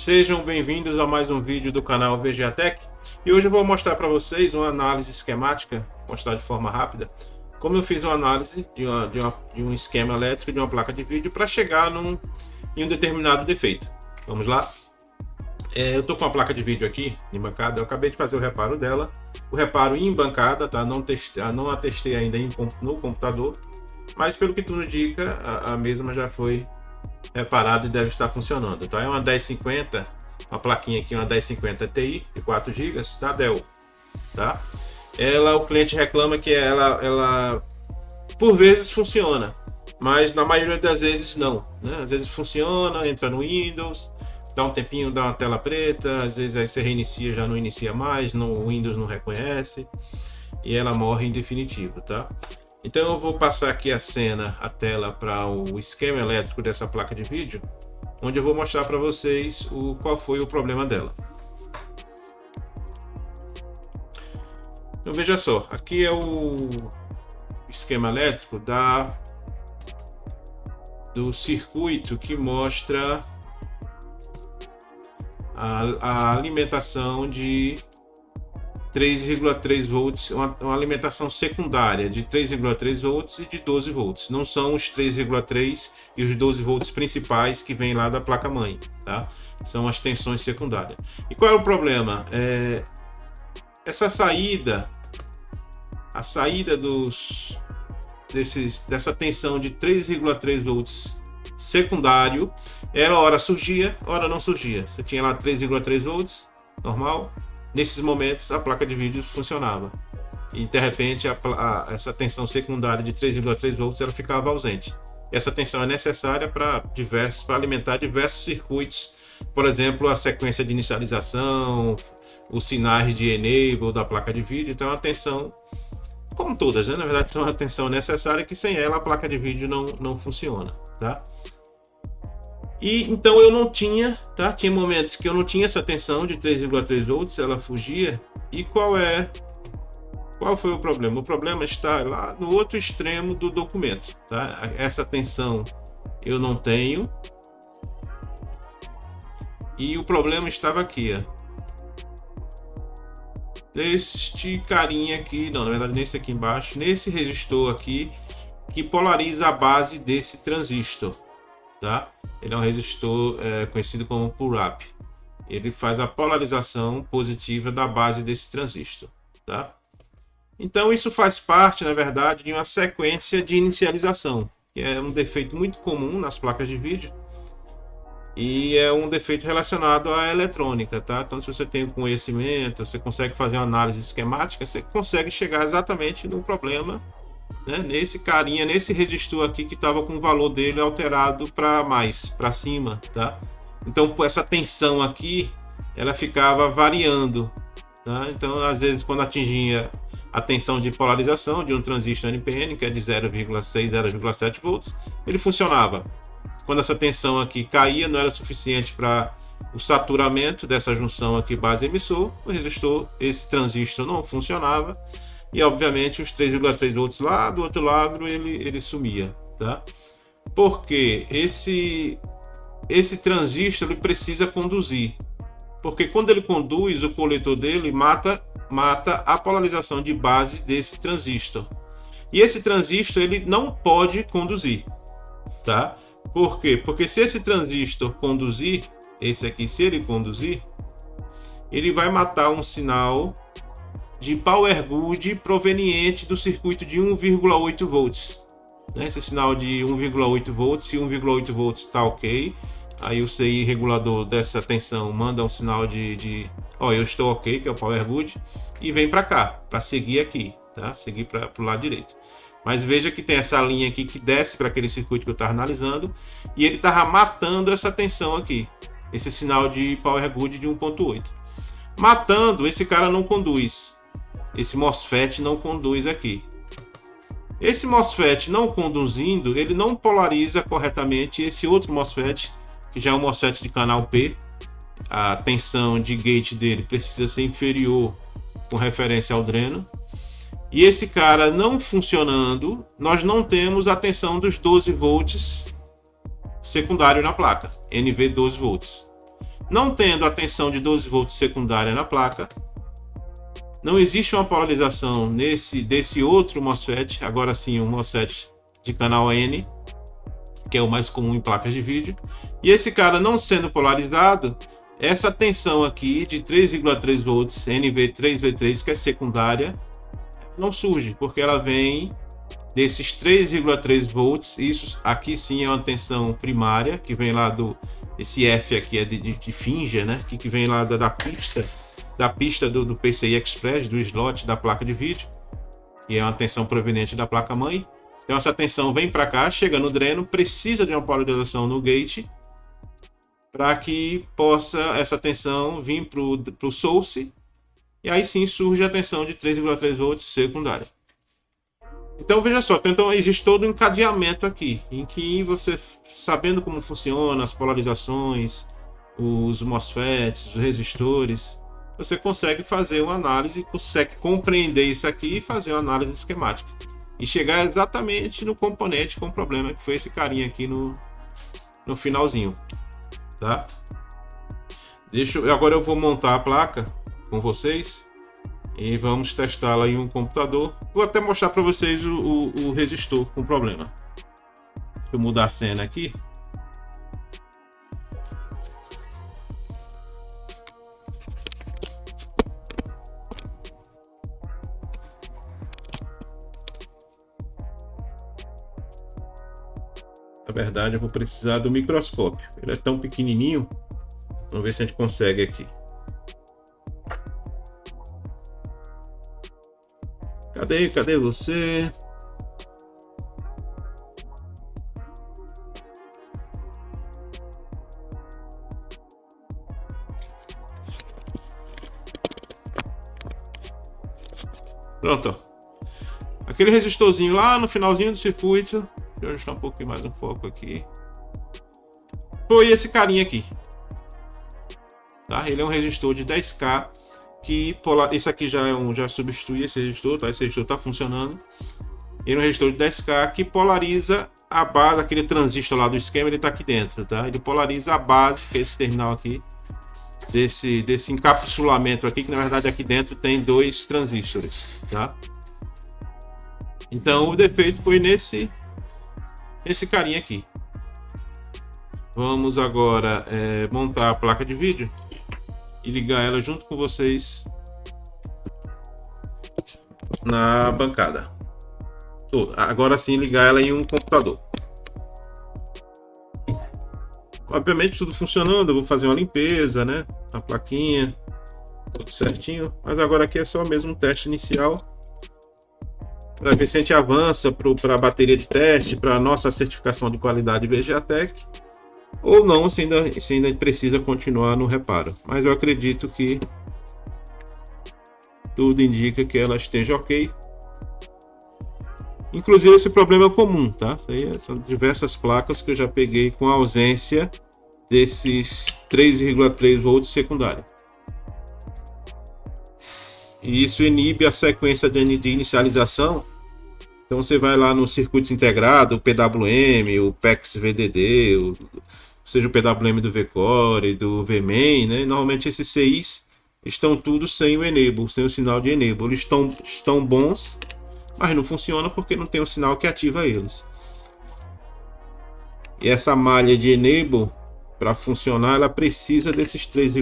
Sejam bem-vindos a mais um vídeo do canal VGA Tech. E hoje eu vou mostrar para vocês uma análise esquemática, mostrar de forma rápida, como eu fiz uma análise de um esquema elétrico de uma placa de vídeo para chegar em um determinado defeito. Vamos lá? Eu estou com a placa de vídeo aqui em bancada, eu acabei de fazer o reparo dela. O reparo em bancada, tá? Não a testei ainda no computador, mas pelo que tudo indica, a mesma já foi reparado e deve estar funcionando, tá? É uma 1050, uma plaquinha aqui, uma 1050 Ti de 4 GB da Dell, tá? O cliente reclama que ela por vezes funciona, mas na maioria das vezes não, né? Às vezes funciona, entra no Windows, dá um tempinho, dá uma tela preta, às vezes aí você reinicia, já não inicia mais, o Windows não reconhece e ela morre em definitivo, tá? Então eu vou passar aqui a tela para o esquema elétrico dessa placa de vídeo, onde eu vou mostrar para vocês qual foi o problema dela. Então veja só, aqui é o esquema elétrico do circuito que mostra a alimentação de 3,3 volts, uma alimentação secundária de 3,3 volts e de 12 volts. Não são os 3,3 e os 12 volts principais que vem lá da placa-mãe, tá? São as tensões secundárias. E qual é o problema? Essa saída, a saída dessa tensão de 3,3 volts secundário, hora surgia, hora não surgia. Você tinha lá 3,3 volts, normal. Nesses momentos a placa de vídeo funcionava e de repente essa tensão secundária de 3,3 volts ela ficava ausente. Essa tensão é necessária para alimentar diversos circuitos, por exemplo, a sequência de inicialização, os sinais de enable da placa de vídeo. Então é uma tensão, como todas, né? Na verdade são uma tensão necessária que sem ela a placa de vídeo não funciona, tá? E então eu não tinha, tá? Tinha momentos que eu não tinha essa tensão de 3,3 volts, ela fugia. E qual foi o problema? O problema está lá no outro extremo do documento, tá? Essa tensão eu não tenho. E o problema estava aqui, ó. Neste carinha aqui, não, na verdade nesse aqui embaixo, nesse resistor aqui que polariza a base desse transistor, tá? Ele é um resistor conhecido como pull-up. Ele faz a polarização positiva da base desse transistor, tá? Então isso faz parte, na verdade, de uma sequência de inicialização, que é um defeito muito comum nas placas de vídeo e é um defeito relacionado à eletrônica, tá? Então se você tem conhecimento, você consegue fazer uma análise esquemática, você consegue chegar exatamente no problema, né? Nesse resistor aqui que estava com o valor dele alterado para cima, tá? Então essa tensão aqui ela ficava variando, tá? Então às vezes quando atingia a tensão de polarização de um transistor NPN, que é de 0,6, 0,7 volts, ele funcionava. Quando essa tensão aqui caía, não era suficiente para o saturamento dessa junção aqui base emissor, o resistor, esse transistor não funcionava. E obviamente os 3,3 volts lá do outro lado ele sumia, tá? Porque esse transistor ele precisa conduzir, porque quando ele conduz, o coletor dele mata a polarização de base desse transistor. E esse transistor ele não pode conduzir, tá? Por quê? Porque se esse transistor conduzir, esse aqui, se ele conduzir, ele vai matar um sinal de power good proveniente do circuito de 1,8 volts. Esse sinal de 1,8 volts, se 1,8 volts está ok, aí o CI regulador dessa tensão manda um sinal eu estou ok, que é o power good, e vem para cá, para seguir aqui, tá? Seguir para o lado direito. Mas veja que tem essa linha aqui que desce para aquele circuito que eu estava analisando e ele estava matando essa tensão aqui, esse sinal de power good de 1,8. Matando, esse cara não conduz. Esse MOSFET não conduz aqui. Esse MOSFET não conduzindo, ele não polariza corretamente esse outro MOSFET, que já é um MOSFET de canal P. A tensão de gate dele precisa ser inferior com referência ao dreno. E esse cara não funcionando, nós não temos a tensão dos 12 volts secundário na placa, NV 12 volts. Não tendo a tensão de 12 volts secundária na placa, não existe uma polarização desse outro MOSFET, agora sim um MOSFET de canal N, que é o mais comum em placas de vídeo. E esse cara não sendo polarizado, essa tensão aqui de 3,3 volts NV3V3, que é secundária, não surge, porque ela vem desses 3,3 volts. Isso aqui sim é uma tensão primária, que vem lá do... Esse F aqui é de Finger, né? Que vem lá da pista do PCI Express, do slot da placa de vídeo, que é uma tensão proveniente da placa-mãe. Então essa tensão vem para cá, chega no dreno, precisa de uma polarização no gate, para que possa essa tensão vir para o source, e aí sim surge a tensão de 3,3 volts secundária. Então veja só, então existe todo um encadeamento aqui, em que você, sabendo como funciona as polarizações, os MOSFETs, os resistores, você consegue fazer uma análise, consegue compreender isso aqui e fazer uma análise esquemática. E chegar exatamente no componente com problema, que foi esse carinha aqui no finalzinho. Tá? Agora eu vou montar a placa com vocês e vamos testá-la em um computador. Vou até mostrar para vocês o resistor com problema. Deixa eu mudar a cena aqui. Na verdade, eu vou precisar do microscópio. Ele é tão pequenininho. Vamos ver se a gente consegue aqui. Cadê você? Pronto, ó. Aquele resistorzinho lá no finalzinho do circuito. Deixa eu ajustar um pouquinho mais o foco aqui. Foi esse carinha aqui. Tá? Ele é um resistor de 10K. Esse aqui já substitui esse resistor, tá? Esse resistor está funcionando. Ele é um resistor de 10K que polariza a base, aquele transistor lá do esquema, ele está aqui dentro, tá? Ele polariza a base, que é esse terminal aqui, desse encapsulamento aqui, que na verdade aqui dentro tem 2 transistores, tá? Então o defeito foi nesse carinha aqui. Vamos agora montar a placa de vídeo e ligar ela junto com vocês na bancada. Agora sim ligar ela em um computador. Obviamente tudo funcionando, eu vou fazer uma limpeza, né? A plaquinha, tudo certinho. Mas agora aqui é só mesmo um teste inicial para ver se a gente avança para a bateria de teste, para a nossa certificação de qualidade VGATEC, ou não, se ainda precisa continuar no reparo. Mas eu acredito que tudo indica que ela esteja ok. Inclusive esse problema é comum, tá? Isso aí são diversas placas que eu já peguei com a ausência desses 3,3 volts secundário. E isso inibe a sequência de inicialização. Então você vai lá no circuito integrado, o PWM, o PEX VDD, seja o PWM do VCore, do VMain, né? Normalmente esses CIs estão todos sem o enable, sem o sinal de enable. Eles estão bons, mas não funciona porque não tem o sinal que ativa eles. E essa malha de enable, para funcionar, ela precisa desses 3,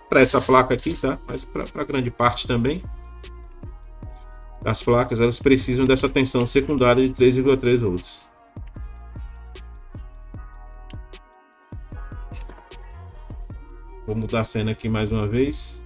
para essa placa aqui, tá? Mas para grande parte também as placas, elas precisam dessa tensão secundária de 3,3 volts. Vou mudar a cena aqui mais uma vez.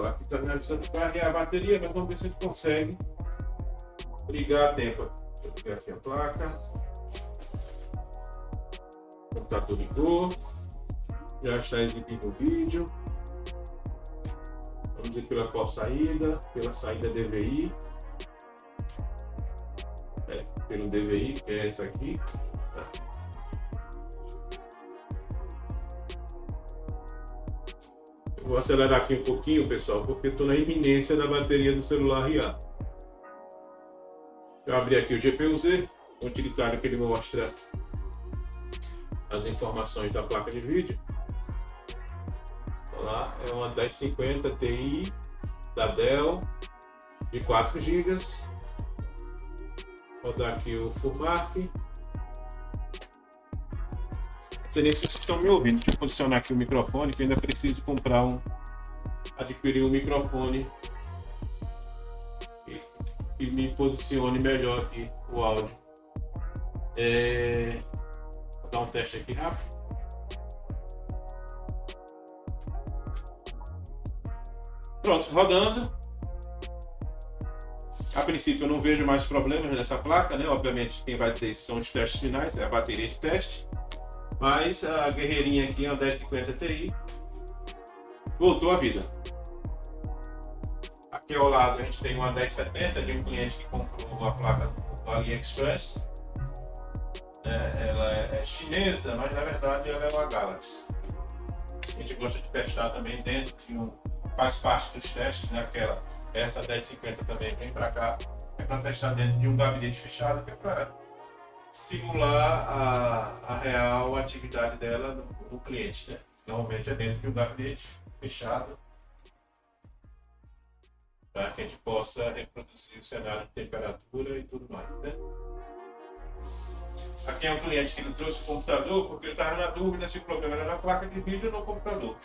Aqui está me avisando para carregar a bateria, mas vamos ver se a gente consegue ligar a tempo. Deixa eu pegar aqui a placa. O computador ligou. Já está exibindo o vídeo. Vamos ir pela saída DVI. um DVI, que é essa aqui. Tá? Eu vou acelerar aqui um pouquinho, pessoal, porque estou na iminência da bateria do celular riar. Eu abri aqui o GPU-Z, o utilitário que ele mostra as informações da placa de vídeo. Olha lá, é uma 1050 Ti da Dell de 4 GB. Vou dar aqui o FurMark. Não sei nem se vocês estão me ouvindo. Deixa eu posicionar aqui o microfone, que eu ainda preciso adquirir um microfone que me posicione melhor aqui o áudio. Vou dar um teste aqui rápido. Pronto, rodando. A princípio eu não vejo mais problemas nessa placa, né? Obviamente quem vai dizer isso são os testes finais, é a bateria de teste. Mas a guerreirinha aqui é uma 1050 Ti. Voltou à vida. Aqui ao lado a gente tem uma 1070 de um cliente que comprou a placa do AliExpress. Ela é chinesa, mas na verdade ela é uma Galaxy. A gente gosta de testar também dentro, faz parte dos testes, né? Essa 1050 também vem para cá, é para testar dentro de um gabinete fechado, que é para simular a real atividade dela no cliente, né? Normalmente é dentro de um gabinete fechado, para que a gente possa reproduzir o cenário de temperatura e tudo mais, né? Aqui é um cliente que não trouxe o computador porque ele estava na dúvida se o problema era na placa de vídeo ou no computador.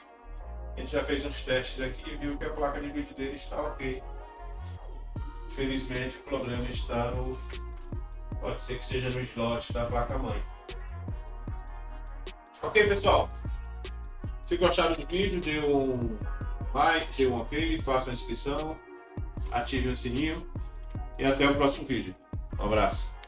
A gente já fez uns testes aqui e viu que a placa de vídeo dele está ok. Infelizmente o problema está pode ser que seja no slot da placa-mãe. Ok, pessoal? Se gostaram do vídeo, dê um like, dê um ok, faça a inscrição, ative o sininho e até o próximo vídeo. Um abraço.